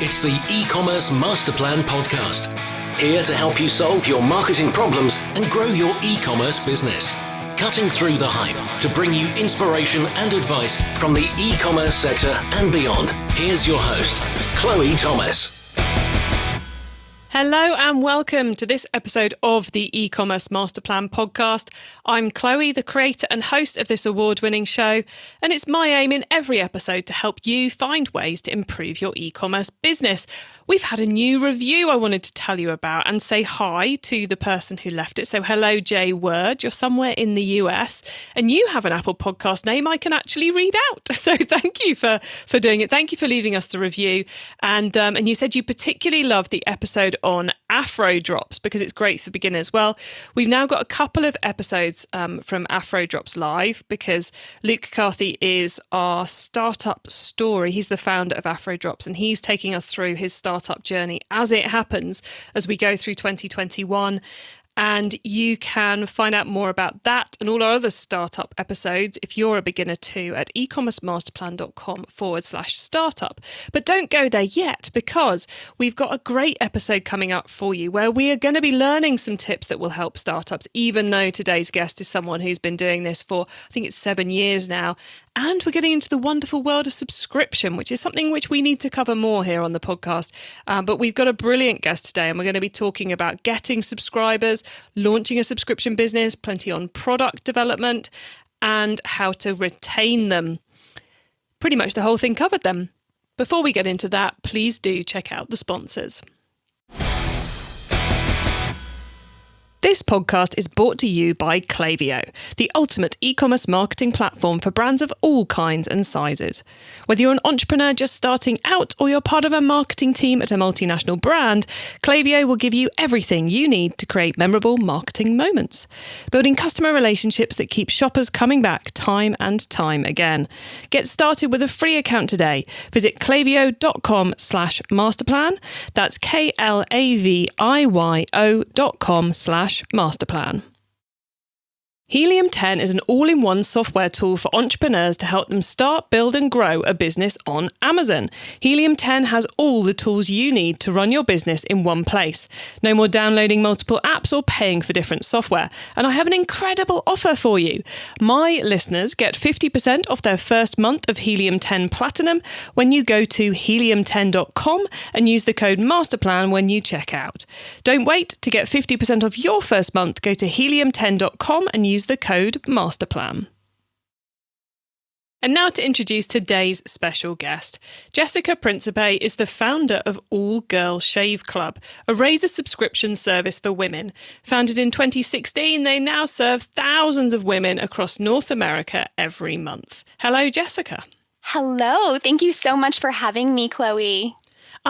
It's the e-commerce master plan podcast. Here to help you solve your marketing problems and grow your e-commerce business. Cutting through the hype to bring you inspiration and advice from the e-commerce sector and beyond. Here's your host, Chloe Thomas. Hello and welcome to this episode of the e-commerce master plan podcast. I'm Chloe, the creator and host of this award-winning show, and it's my aim in every episode to help you find ways to improve your e-commerce business. We've had a new review I wanted to tell you about and say hi to the person who left it. So hello, Jay Word. You're somewhere in the US and you have an Apple podcast name I can actually read out. So thank you for doing it. Thank you for leaving us the review. And you said you particularly loved the episode on Afro Drops because it's great for beginners. Well, we've now got a couple of episodes from Afro Drops live because Luke Carthy is our startup story. He's the founder of Afro Drops and he's taking us through his startup journey as it happens as we go through 2021. And you can find out more about that and all our other startup episodes if you're a beginner too at ecommercemasterplan.com/startup. But don't go there yet because we've got a great episode coming up for you where we are going to be learning some tips that will help startups, even though today's guest is someone who's been doing this for, I think it's 7 years now. And we're getting into the wonderful world of subscription, which is something which we need to cover more here on the podcast. But we've got a brilliant guest today, and we're going to be talking about getting subscribers, launching a subscription business, plenty on product development, and how to retain them. Pretty much the whole thing covered then. Before we get into that, please do check out the sponsors. This podcast is brought to you by Klaviyo, the ultimate e-commerce marketing platform for brands of all kinds and sizes. Whether you're an entrepreneur just starting out or you're part of a marketing team at a multinational brand, Klaviyo will give you everything you need to create memorable marketing moments, building customer relationships that keep shoppers coming back time and time again. Get started with a free account today. Visit klaviyo.com/masterplan. That's KLAVIYO.com/masterplan. Helium 10 is an all-in-one software tool for entrepreneurs to help them start, build and grow a business on Amazon. Helium 10 has all the tools you need to run your business in one place. No more downloading multiple apps or paying for different software. And I have an incredible offer for you. My listeners get 50% off their first month of Helium 10 Platinum when you go to helium10.com and use the code MASTERPLAN when you check out. Don't wait to get 50% off your first month. Go to helium10.com and use the code MASTERPLAN. And now to introduce today's special guest. Jessica Principe is the founder of All Girls Shave Club, a razor subscription service for women. Founded in 2016, they now serve thousands of women across North America every month. Hello, Jessica. Hello. Thank you so much for having me, Chloe.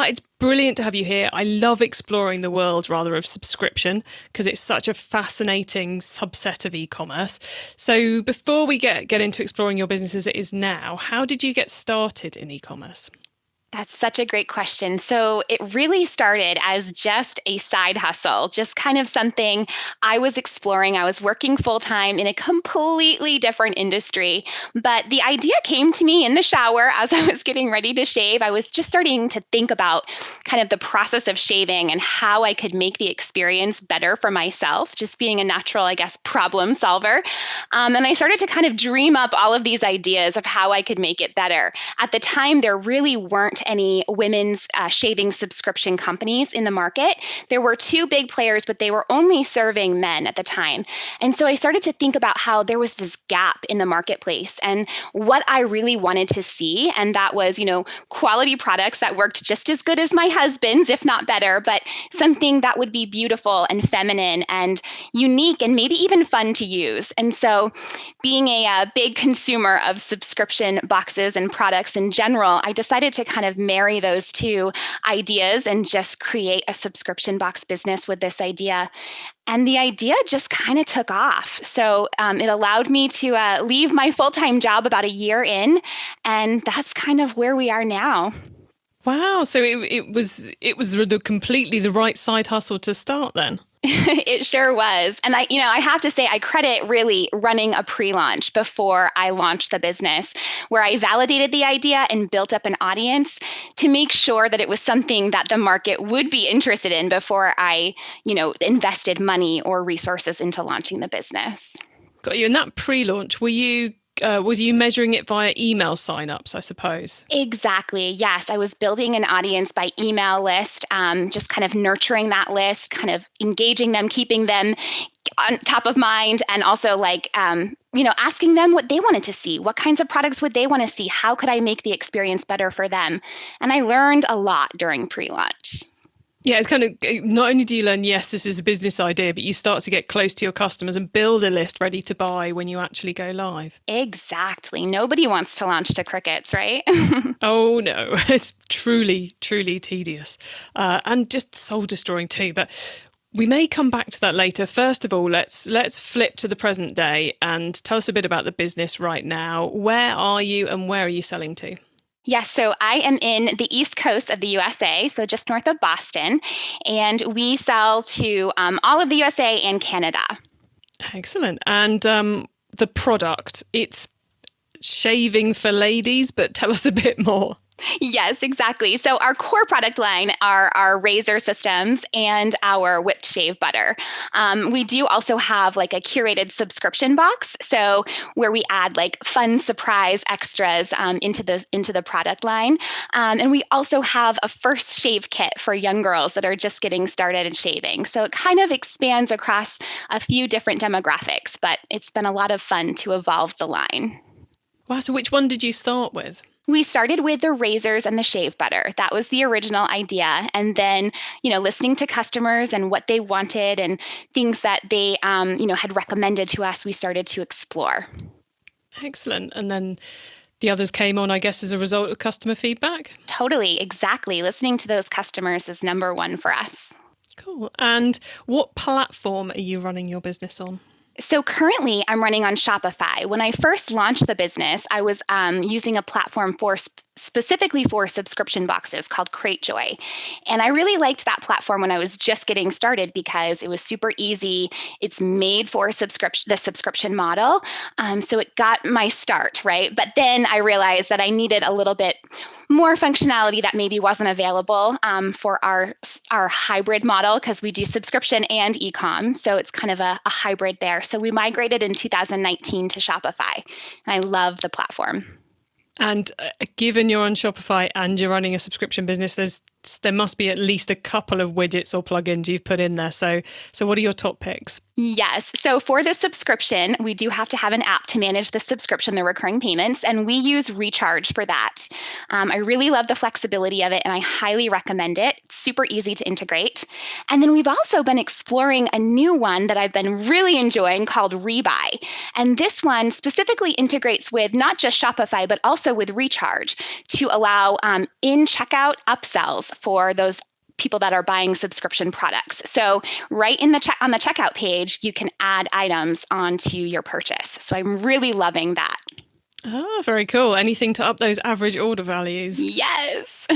It's brilliant to have you here. I love exploring the world, of subscription, because it's such a fascinating subset of e-commerce. So before we get into exploring your business as it is now, how did you get started in e-commerce? That's such a great question. So it really started as just a side hustle, just kind of something I was exploring. I was working full-time in a completely different industry, but the idea came to me in the shower as I was getting ready to shave. I was just starting to think about kind of the process of shaving and how I could make the experience better for myself, just being a natural, problem solver. And I started to kind of dream up all of these ideas of how I could make it better. At the time, there really weren't any women's shaving subscription companies in the market. There were two big players, but they were only serving men at the time. And so I started to think about how there was this gap in the marketplace and what I really wanted to see. And that was, quality products that worked just as good as my husband's, if not better, but something that would be beautiful and feminine and unique and maybe even fun to use. And so being a big consumer of subscription boxes and products in general, I decided to kind of marry those two ideas and just create a subscription box business with this idea. And the idea just kind of took off. So it allowed me to leave my full-time job about a year in, and that's kind of where we are now. Wow. So it was completely the right side hustle to start then. It sure was. And I have to say, I credit really running a pre-launch before I launched the business, where I validated the idea and built up an audience to make sure that it was something that the market would be interested in before I, invested money or resources into launching the business. Got you. In that pre-launch, was you measuring it via email signups, I suppose? Exactly. Yes. I was building an audience by email list, just kind of nurturing that list, kind of engaging them, keeping them on top of mind, and also asking them what they wanted to see. What kinds of products would they want to see? How could I make the experience better for them? And I learned a lot during pre-launch. Yeah, it's kind of, not only do you learn, yes, this is a business idea, but you start to get close to your customers and build a list ready to buy when you actually go live. Exactly. Nobody wants to launch to crickets, right? Oh, no. It's truly, truly tedious and just soul destroying too. But we may come back to that later. First of all, let's flip to the present day and tell us a bit about the business right now. Where are you and where are you selling to? Yes, so I am in the East Coast of the USA, so just north of Boston, and we sell to all of the USA and Canada. Excellent. And the product, it's shaving for ladies, but tell us a bit more. Yes, exactly. So our core product line are our razor systems and our whipped shave butter. We do also have like a curated subscription box, so where we add like fun surprise extras into the product line. And we also have a first shave kit for young girls that are just getting started in shaving. So it kind of expands across a few different demographics, but it's been a lot of fun to evolve the line. Wow, so which one did you start with? We started with the razors and the shave butter. That was the original idea. And then, listening to customers and what they wanted and things that they, had recommended to us, we started to explore. Excellent. And then the others came on, I guess, as a result of customer feedback? Totally, exactly. Listening to those customers is number one for us. Cool. And what platform are you running your business on? So currently, I'm running on Shopify. When I first launched the business, I was using a platform specifically for subscription boxes called Cratejoy. And I really liked that platform when I was just getting started because it was super easy. It's made for the subscription model. So it got my start, right? But then I realized that I needed a little bit more functionality that maybe wasn't available for our hybrid model because we do subscription and e-com. So it's kind of a hybrid there. So we migrated in 2019 to Shopify. And I love the platform. And given you're on Shopify and you're running a subscription business, there must be at least a couple of widgets or plugins you've put in there. So what are your top picks? Yes. So for the subscription, we do have to have an app to manage the subscription, the recurring payments, and we use Recharge for that. I really love the flexibility of it, and I highly recommend it. It's super easy to integrate. And then we've also been exploring a new one that I've been really enjoying called Rebuy. And this one specifically integrates with not just Shopify, but also with Recharge to allow in-checkout upsells for those people that are buying subscription products. So right on the checkout page, you can add items onto your purchase. So I'm really loving that. Ah, very cool. Anything to up those average order values? Yes.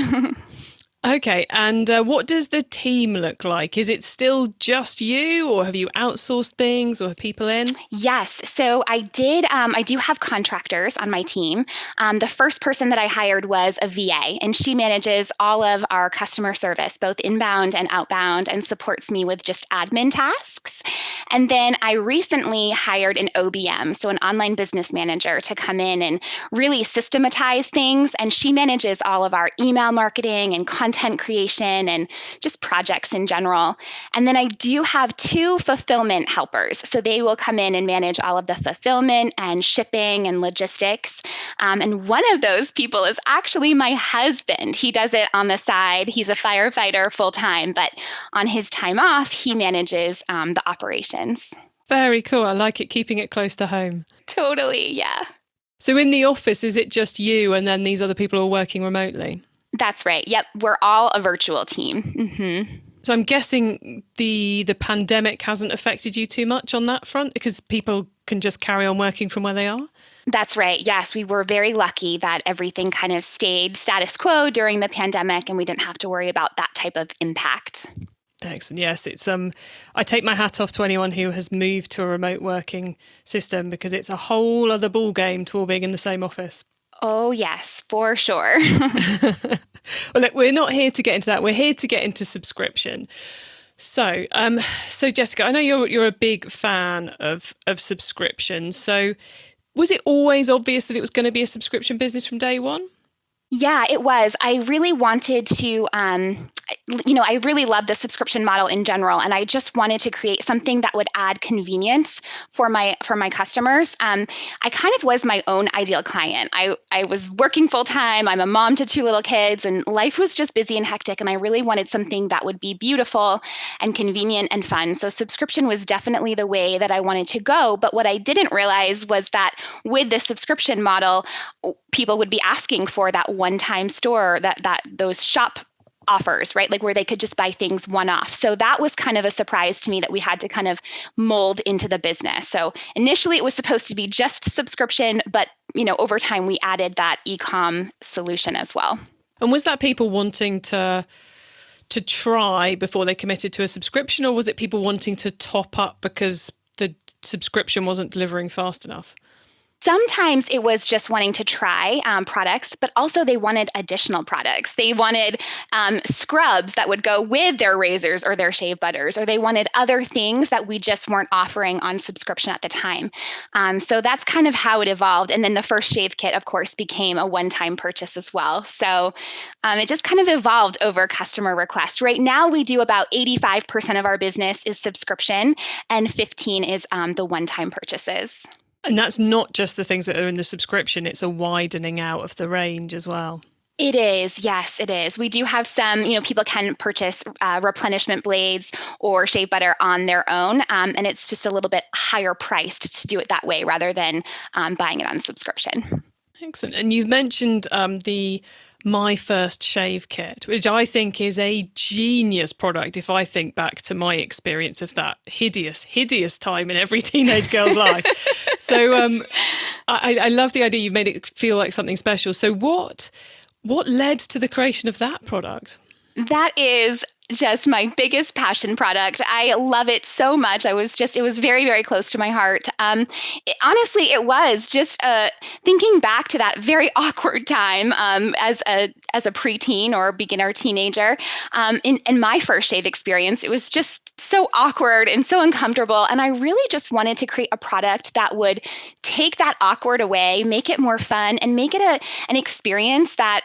Okay, and what does the team look like? Is it still just you, or have you outsourced things, or have people in? Yes. So I do have contractors on my team. The first person that I hired was a VA, and she manages all of our customer service, both inbound and outbound, and supports me with just admin tasks. And then I recently hired an OBM, so an online business manager, to come in and really systematize things. And she manages all of our email marketing and content creation and just projects in general. And then I do have 2 fulfillment helpers. So they will come in and manage all of the fulfillment and shipping and logistics. And one of those people is actually my husband. He does it on the side. He's a firefighter full time, but on his time off, he manages the operations. Very cool. I like it, keeping it close to home. Totally, yeah. So in the office, is it just you and then these other people are working remotely? That's right. Yep. We're all a virtual team. Mm-hmm. So I'm guessing the pandemic hasn't affected you too much on that front because people can just carry on working from where they are? That's right. Yes, we were very lucky that everything kind of stayed status quo during the pandemic and we didn't have to worry about that type of impact. Excellent. Yes, it's I take my hat off to anyone who has moved to a remote working system, because it's a whole other ball game to all being in the same office. Oh, yes, for sure. Well, look, we're not here to get into that. We're here to get into subscription. So, so Jessica, I know you're a big fan of subscriptions. So, was it always obvious that it was going to be a subscription business from day one? Yeah, it was. I really wanted to, I really love the subscription model in general, and I just wanted to create something that would add convenience for my customers. I kind of was my own ideal client. I was working full time. I'm a mom to 2 little kids, and life was just busy and hectic. And I really wanted something that would be beautiful and convenient and fun. So subscription was definitely the way that I wanted to go. But what I didn't realize was that with the subscription model, people would be asking for that one-time store, that those shop offers, right? Like where they could just buy things one-off. So that was kind of a surprise to me that we had to kind of mold into the business. So initially it was supposed to be just subscription, but over time we added that e-com solution as well. And was that people wanting to try before they committed to a subscription, or was it people wanting to top up because the subscription wasn't delivering fast enough? Sometimes it was just wanting to try products, but also they wanted additional products. They wanted scrubs that would go with their razors or their shave butters, or they wanted other things that we just weren't offering on subscription at the time. So that's kind of how it evolved. And then the first shave kit, of course, became a one-time purchase as well. So it just kind of evolved over customer request. Right now, we do about 85% of our business is subscription, and 15% is the one-time purchases. And that's not just the things that are in the subscription, it's a widening out of the range as well. It is. Yes, it is. We do have some, people can purchase replenishment blades or shave butter on their own. And it's just a little bit higher priced to do it that way rather than buying it on subscription. Excellent. And you've mentioned the My First Shave Kit, which I think is a genius product if I think back to my experience of that hideous time in every teenage girl's life. So I love the idea you've made it feel like something special. So what led to the creation of that product? That is just my biggest passion product. I love it so much. It was very, very close to my heart. Honestly, it was just thinking back to that very awkward time as a preteen or beginner teenager. In my first shave experience, it was just so awkward and so uncomfortable. And I really just wanted to create a product that would take that awkward away, make it more fun, and make it an experience that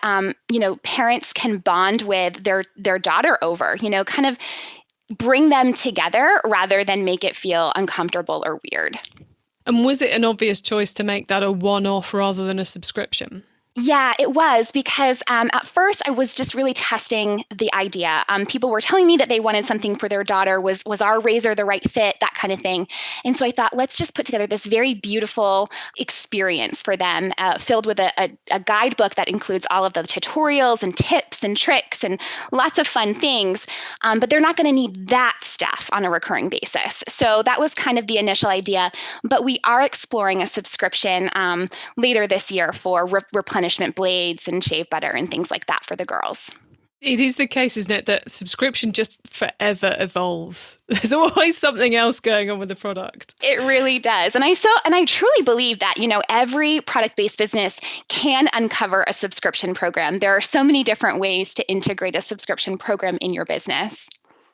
parents can bond with their daughter over. Kind of bring them together rather than make it feel uncomfortable or weird. And was it an obvious choice to make that a one-off rather than a subscription? Yeah, it was, because at first I was just really testing the idea. People were telling me that they wanted something for their daughter. Was our razor the right fit? That kind of thing. And so I thought, let's just put together this very beautiful experience for them, filled with a guidebook that includes all of the tutorials and tips and tricks and lots of fun things. But they're not going to need that stuff on a recurring basis. So that was kind of the initial idea. But we are exploring a subscription later this year for replenishment blades and shave butter and things like that for the girls. It is the case, isn't it, that subscription just forever evolves. There's always something else going on with the product. It really does. And I truly believe that, every product-based business can uncover a subscription program. There are so many different ways to integrate a subscription program in your business.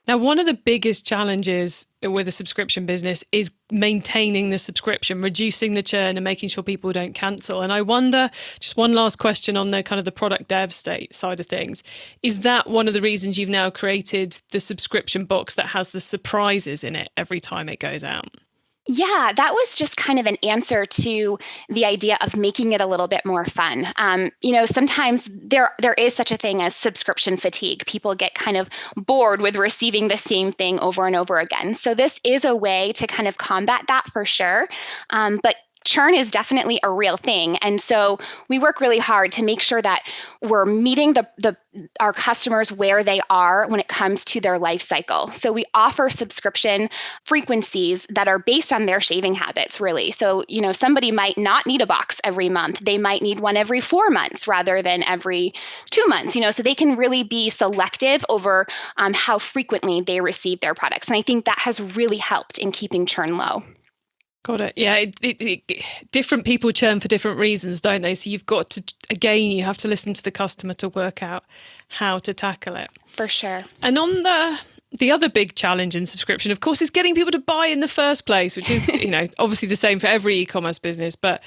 Now, one of the biggest challenges with a subscription business is maintaining the subscription, reducing the churn and making sure people don't cancel. And I wonder, just one last question on the kind of the product dev side of things, is that one of the reasons you've now created the subscription box that has the surprises in it every time it goes out? Yeah, that was just kind of an answer to the idea of making it a little bit more fun. Sometimes there is such a thing as subscription fatigue. People get kind of bored with receiving the same thing over and over again. So this is a way to kind of combat that for sure. But churn is definitely a real thing. And so we work really hard to make sure that we're meeting our customers where they are when it comes to their life cycle. So we offer subscription frequencies that are based on their shaving habits, really. So, somebody might not need a box every month. They might need one every 4 months rather than every 2 months, so they can really be selective over how frequently they receive their products. And I think that has really helped in keeping churn low. Got it. Yeah, different people churn for different reasons, don't they? So you've got to, again, you have to listen to the customer to work out how to tackle it. For sure. And on the other big challenge in subscription, of course, is getting people to buy in the first place, which is, obviously the same for every e-commerce business. But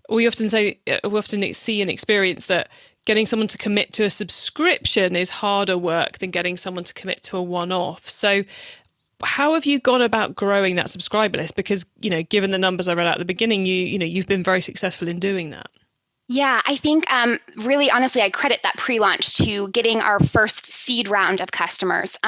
we often see and experience that getting someone to commit to a subscription is harder work than getting someone to commit to a one-off. So how have you gone about growing that subscriber list? Because, given the numbers I read out at the beginning, you've been very successful in doing that. Yeah, I think really honestly, I credit that pre-launch to getting our first seed round of customers.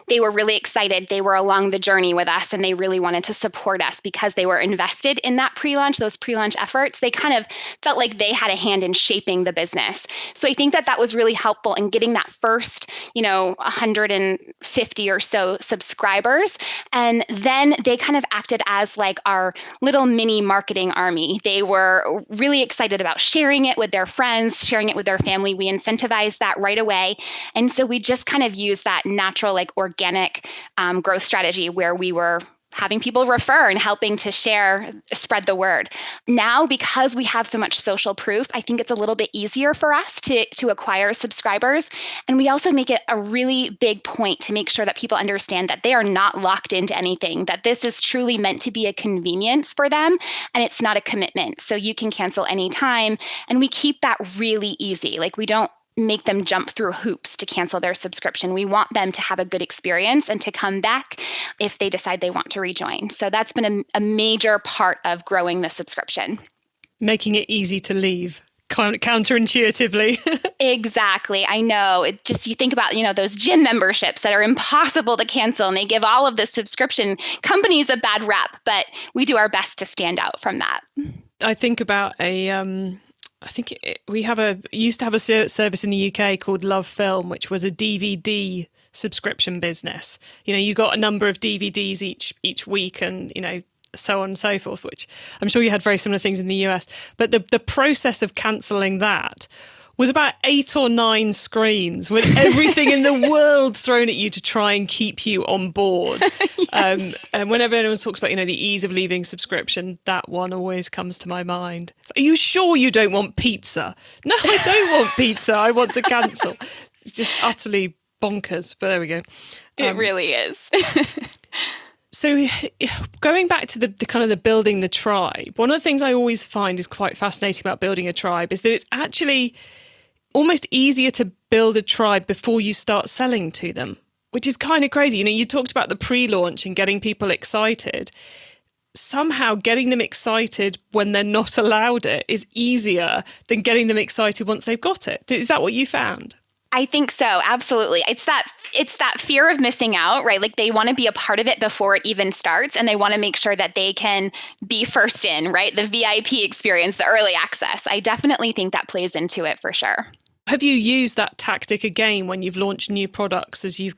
They were really excited. They were along the journey with us and they really wanted to support us because they were invested in that pre-launch, those pre-launch efforts. They kind of felt like they had a hand in shaping the business. So I think that was really helpful in getting that first, 150 or so subscribers. And then they kind of acted as like our little mini marketing army. They were really excited about sharing it with their friends, sharing it with their family. We incentivized that right away. And so we just kind of used that natural, like organic growth strategy where we were having people refer and helping to spread the word. Now, because we have so much social proof, I think it's a little bit easier for us to acquire subscribers. And we also make it a really big point to make sure that people understand that they are not locked into anything, that this is truly meant to be a convenience for them and it's not a commitment. So you can cancel anytime. And we keep that really easy. Like we don't make them jump through hoops to cancel their subscription. We want them to have a good experience and to come back if they decide they want to rejoin. So that's been a major part of growing the subscription. Making it easy to leave, counterintuitively. Exactly. I know. It just, you think about, those gym memberships that are impossible to cancel and they give all of the subscription companies a bad rap, but we do our best to stand out from that. I think about we used to have a service in the UK called Love Film, which was a DVD subscription business. You got a number of DVDs each week and, so on and so forth, which I'm sure you had very similar things in the US. But the process of cancelling that was about 8 or 9 screens with everything in the world thrown at you to try and keep you on board. Yes. And whenever anyone talks about, the ease of leaving subscription, that one always comes to my mind. Are you sure you don't want pizza? No, I don't want pizza. I want to cancel. It's just utterly bonkers. But there we go. It really is. So going back to the kind of the building the tribe, one of the things I always find is quite fascinating about building a tribe is that it's actually almost easier to build a tribe before you start selling to them, which is kind of crazy. You talked about the pre-launch and getting people excited. Somehow getting them excited when they're not allowed it is easier than getting them excited once they've got it. Is that what you found? I think so. Absolutely. It's that fear of missing out, right? Like they want to be a part of it before it even starts. And they want to make sure that they can be first in, right? The VIP experience, the early access. I definitely think that plays into it for sure. Have you used that tactic again when you've launched new products as you've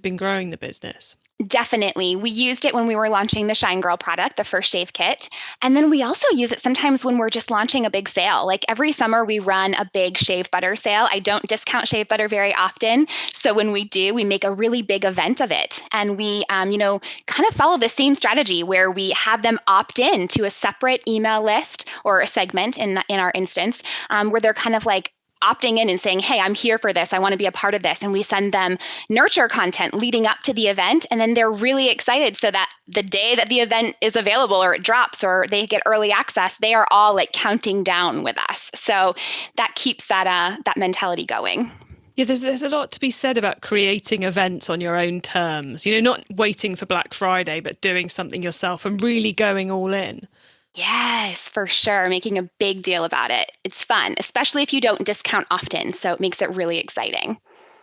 been growing the business? Definitely. We used it when we were launching the Shine Girl product, the first shave kit. And then we also use it sometimes when we're just launching a big sale. Like every summer we run a big shave butter sale. I don't discount shave butter very often. So when we do, we make a really big event of it. And we, kind of follow the same strategy where we have them opt in to a separate email list or a segment in our instance, where they're kind of like opting in and saying, hey, I'm here for this. I want to be a part of this. And we send them nurture content leading up to the event. And then they're really excited so that the day that the event is available or it drops or they get early access, they are all like counting down with us. So that keeps that mentality going. Yeah, there's a lot to be said about creating events on your own terms, not waiting for Black Friday, but doing something yourself and really going all in. Yes, for sure. Making a big deal about it. It's fun, especially if you don't discount often. So it makes it really exciting.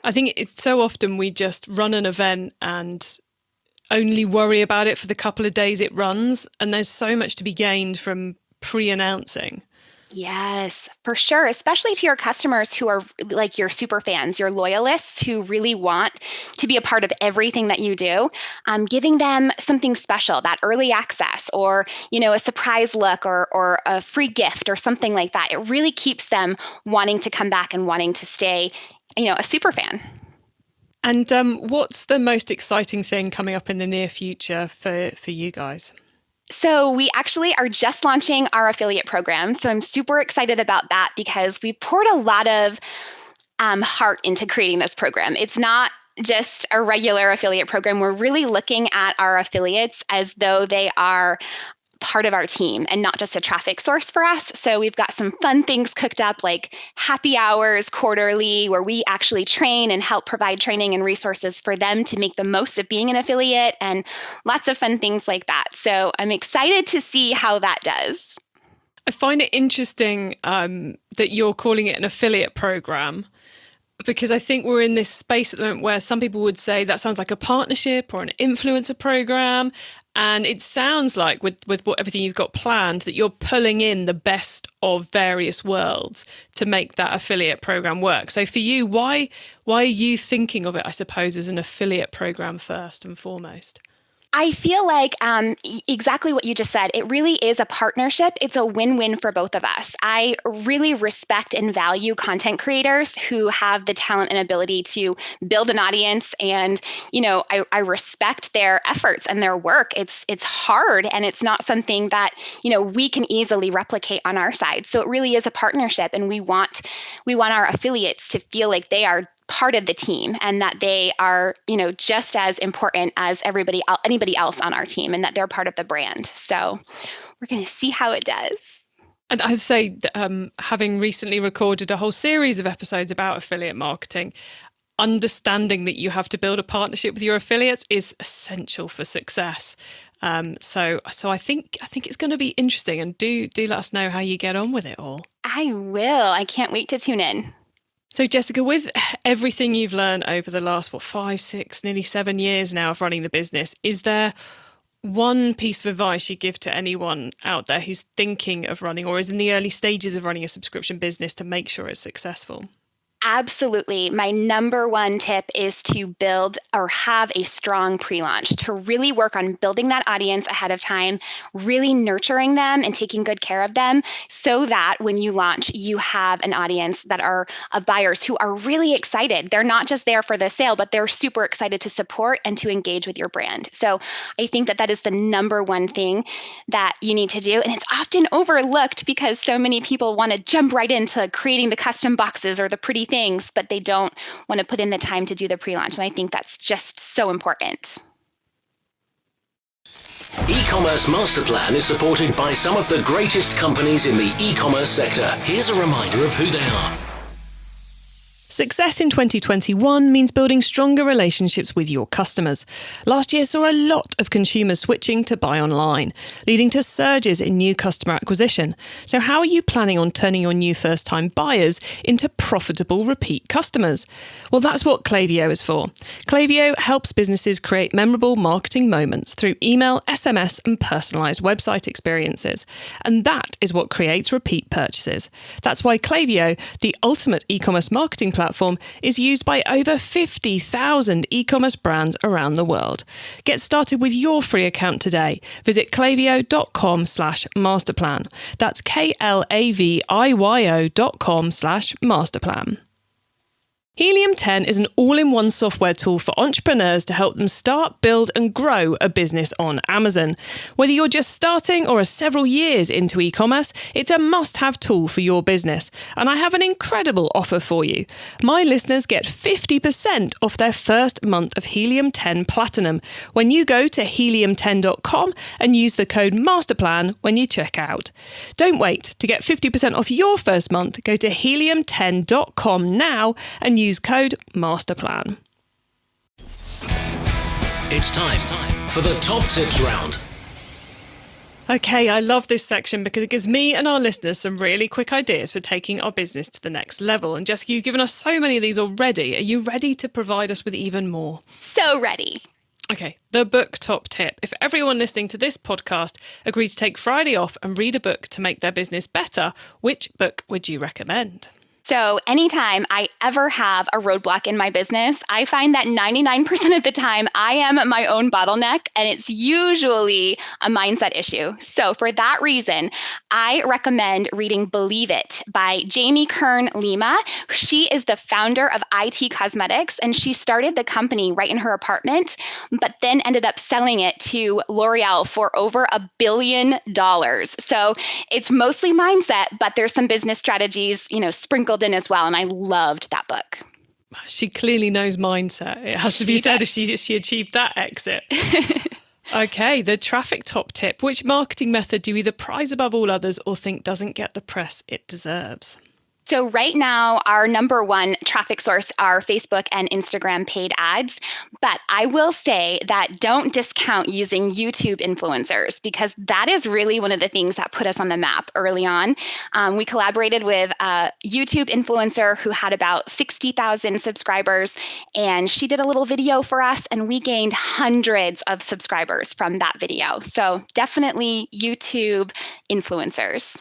I think it's so often we just run an event and only worry about it for the couple of days it runs. And there's so much to be gained from pre-announcing. Yes, for sure. Especially to your customers who are like your super fans, your loyalists who really want to be a part of everything that you do. Giving them something special, that early access or, a surprise look or a free gift or something like that. It really keeps them wanting to come back and wanting to stay, a super fan. And what's the most exciting thing coming up in the near future for you guys? So we actually are just launching our affiliate program. So I'm super excited about that because we poured a lot of heart into creating this program. It's not just a regular affiliate program. We're really looking at our affiliates as though they are part of our team and not just a traffic source for us. So we've got some fun things cooked up like happy hours quarterly where we actually train and help provide training and resources for them to make the most of being an affiliate and lots of fun things like that. So I'm excited to see how that does. I find it interesting that you're calling it an affiliate program, because I think we're in this space at the moment where some people would say that sounds like a partnership or an influencer program. And it sounds like with everything you've got planned that you're pulling in the best of various worlds to make that affiliate program work. So for you, why are you thinking of it, I suppose, as an affiliate program first and foremost? I feel like exactly what you just said. It really is a partnership. It's a win-win for both of us. I really respect and value content creators who have the talent and ability to build an audience. And, I respect their efforts and their work. It's hard and it's not something that, we can easily replicate on our side. So it really is a partnership. And we want our affiliates to feel like they are part of the team and that they are, just as important as anybody else on our team and that they're part of the brand. So we're going to see how it does. And I'd say, having recently recorded a whole series of episodes about affiliate marketing, understanding that you have to build a partnership with your affiliates is essential for success. So I think it's going to be interesting, and do let us know how you get on with it all. I will. I can't wait to tune in. So Jessica, with everything you've learned over the last, 5, 6, nearly 7 years now of running the business, is there one piece of advice you give to anyone out there who's thinking of running or is in the early stages of running a subscription business to make sure it's successful? Absolutely. My number one tip is to build or have a strong pre-launch, to really work on building that audience ahead of time, really nurturing them and taking good care of them so that when you launch, you have an audience that are buyers who are really excited. They're not just there for the sale, but they're super excited to support and to engage with your brand. So I think that is the number one thing that you need to do. And it's often overlooked because so many people want to jump right into creating the custom boxes or the pretty things, but they don't want to put in the time to do the pre-launch. And I think that's just so important. E-commerce Master Plan is supported by some of the greatest companies in the e-commerce sector. Here's a reminder of who they are. Success in 2021 means building stronger relationships with your customers. Last year saw a lot of consumers switching to buy online, leading to surges in new customer acquisition. So how are you planning on turning your new first-time buyers into profitable repeat customers? Well, that's what Klaviyo is for. Klaviyo helps businesses create memorable marketing moments through email, SMS, and personalized website experiences. And that is what creates repeat purchases. That's why Klaviyo, the ultimate e-commerce marketing platform, is used by over 50,000 e-commerce brands around the world. Get started with your free account today. Visit klaviyo.com/masterplan. That's KLAVIYO.com/masterplan. Helium 10 is an all-in-one software tool for entrepreneurs to help them start, build and grow a business on Amazon. Whether you're just starting or are several years into e-commerce, it's a must-have tool for your business. And I have an incredible offer for you. My listeners get 50% off their first month of Helium 10 Platinum when you go to helium10.com and use the code MASTERPLAN when you check out. Don't wait. To get 50% off your first month, go to helium10.com now and use code MASTERPLAN. It's time for the top tips round. Okay, I love this section because it gives me and our listeners some really quick ideas for taking our business to the next level. And Jessica, you've given us so many of these already. Are you ready to provide us with even more? So ready. Okay, the book top tip. If everyone listening to this podcast agreed to take Friday off and read a book to make their business better, which book would you recommend? So anytime I ever have a roadblock in my business, I find that 99% of the time I am my own bottleneck, and it's usually a mindset issue. So for that reason, I recommend reading Believe It by Jamie Kern Lima. She is the founder of IT Cosmetics, and she started the company right in her apartment, but then ended up selling it to L'Oreal for over $1 billion. So it's mostly mindset, but there's some business strategies, sprinkled in as well. And I loved that book. She clearly knows mindset. It has to be said if she achieved that exit. Okay, the traffic top tip. Which marketing method do you either prize above all others or think doesn't get the press it deserves? So right now, our number one traffic source are Facebook and Instagram paid ads. But I will say that don't discount using YouTube influencers, because that is really one of the things that put us on the map early on. We collaborated with a YouTube influencer who had about 60,000 subscribers, and she did a little video for us, and we gained hundreds of subscribers from that video. So definitely YouTube influencers.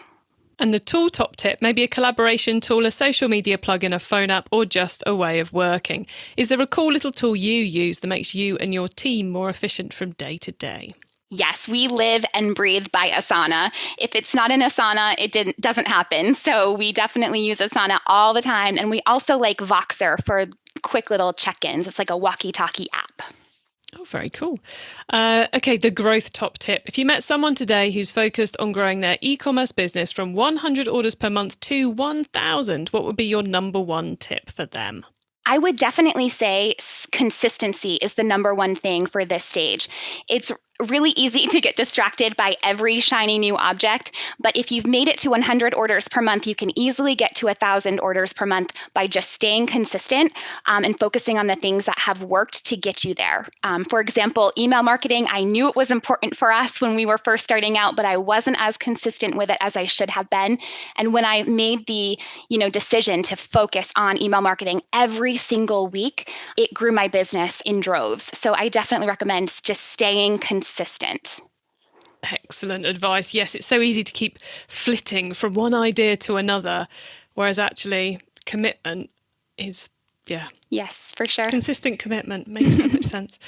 And the tool top tip, maybe a collaboration tool, a social media plugin, a phone app, or just a way of working. Is there a cool little tool you use that makes you and your team more efficient from day to day? Yes, we live and breathe by Asana. If it's not in Asana, it doesn't happen. So we definitely use Asana all the time. And we also like Voxer for quick little check-ins. It's like a walkie-talkie app. Oh, very cool. Okay, the growth top tip. If you met someone today who's focused on growing their e-commerce business from 100 orders per month to 1,000, what would be your number one tip for them? I would definitely say consistency is the number one thing for this stage. It's really easy to get distracted by every shiny new object, but if you've made it to 100 orders per month, you can easily get to 1,000 orders per month by just staying consistent and focusing on the things that have worked to get you there. For example, email marketing, I knew it was important for us when we were first starting out, but I wasn't as consistent with it as I should have been. And when I made the decision to focus on email marketing every single week, it grew my business in droves. So I definitely recommend just staying consistent. Excellent advice. Yes, it's so easy to keep flitting from one idea to another, whereas actually commitment is, Yes, for sure. Consistent commitment makes so much sense.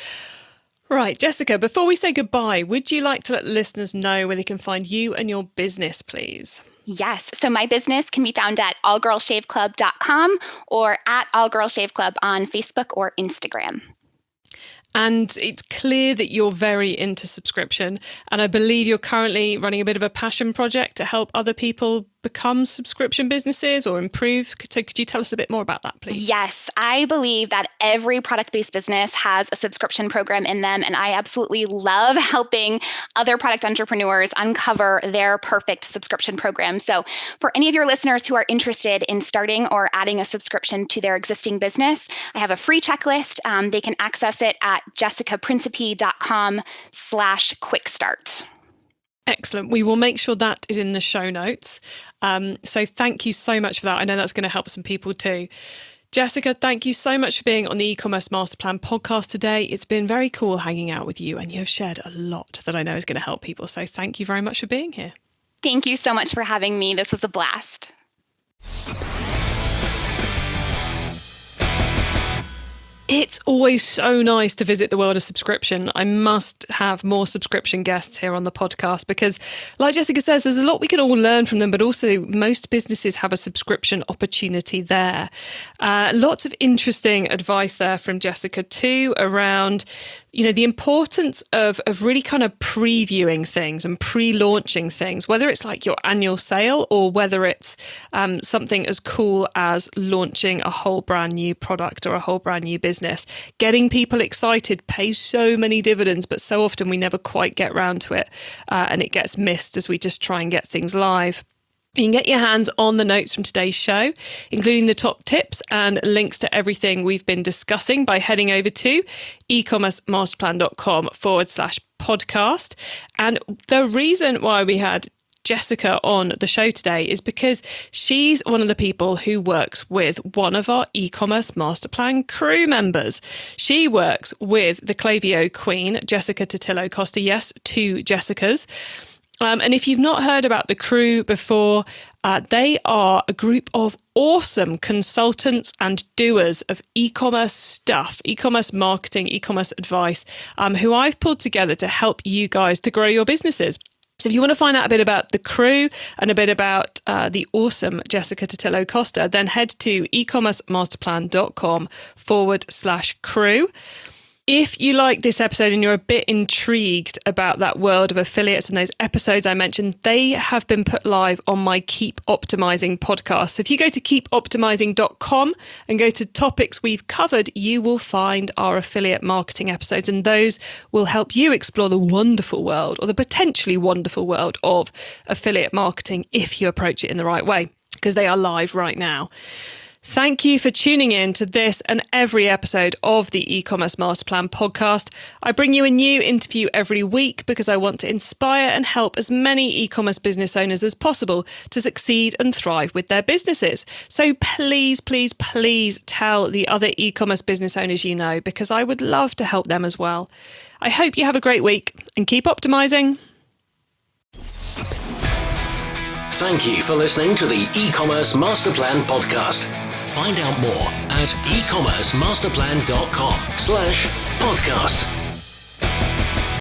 Right, Jessica, before we say goodbye, would you like to let listeners know where they can find you and your business, please? Yes. So my business can be found at allgirlshaveclub.com or at allgirlshaveclub on Facebook or Instagram. And it's clear that you're very into subscription. And I believe you're currently running a bit of a passion project to help other people become subscription businesses or improve. So could you tell us a bit more about that, please? Yes, I believe that every product-based business has a subscription program in them. And I absolutely love helping other product entrepreneurs uncover their perfect subscription program. So for any of your listeners who are interested in starting or adding a subscription to their existing business, I have a free checklist. They can access it at jessicaprincipe.com/quickstart. Excellent. We will make sure that is in the show notes. So thank you so much for that. I know that's going to help some people too. Jessica, thank you so much for being on the e-commerce master plan podcast today. It's been very cool hanging out with you, and you have shared a lot that I know is going to help people. So thank you very much for being here. Thank you so much for having me. This was a blast. It's always so nice to visit the world of subscription. I must have more subscription guests here on the podcast because, like Jessica says, there's a lot we can all learn from them, but also most businesses have a subscription opportunity there. Lots of interesting advice there from Jessica too around, the importance of really kind of previewing things and pre-launching things, whether it's like your annual sale or whether it's something as cool as launching a whole brand new product or a whole brand new business. Getting people excited pays so many dividends, but so often we never quite get round to it and it gets missed as we just try and get things live. You can get your hands on the notes from today's show, including the top tips and links to everything we've been discussing by heading over to ecommercemasterplan.com/podcast. And the reason why we had Jessica on the show today is because she's one of the people who works with one of our e-commerce master plan crew members. She works with the Klaviyo Queen, Jessica Totillo Costa. Yes, two Jessicas. And if you've not heard about the crew before, they are a group of awesome consultants and doers of e-commerce stuff, e-commerce marketing, e-commerce advice, who I've pulled together to help you guys to grow your businesses. So if you want to find out a bit about the crew and a bit about the awesome Jessica Totillo Costa, then head to ecommercemasterplan.com/crew. If you like this episode and you're a bit intrigued about that world of affiliates and those episodes I mentioned, they have been put live on my Keep Optimizing podcast. So if you go to keepoptimizing.com and go to topics we've covered, you will find our affiliate marketing episodes, and those will help you explore the wonderful world, or the potentially wonderful world, of affiliate marketing if you approach it in the right way, because they are live right now. Thank you for tuning in to this and every episode of the E-commerce Master Plan podcast. I bring you a new interview every week because I want to inspire and help as many e-commerce business owners as possible to succeed and thrive with their businesses. So please, please, please tell the other e-commerce business owners you know, because I would love to help them as well. I hope you have a great week and keep optimizing. Thank you for listening to the E-commerce Master Plan podcast. Find out more at ecommercemasterplan.com/podcast.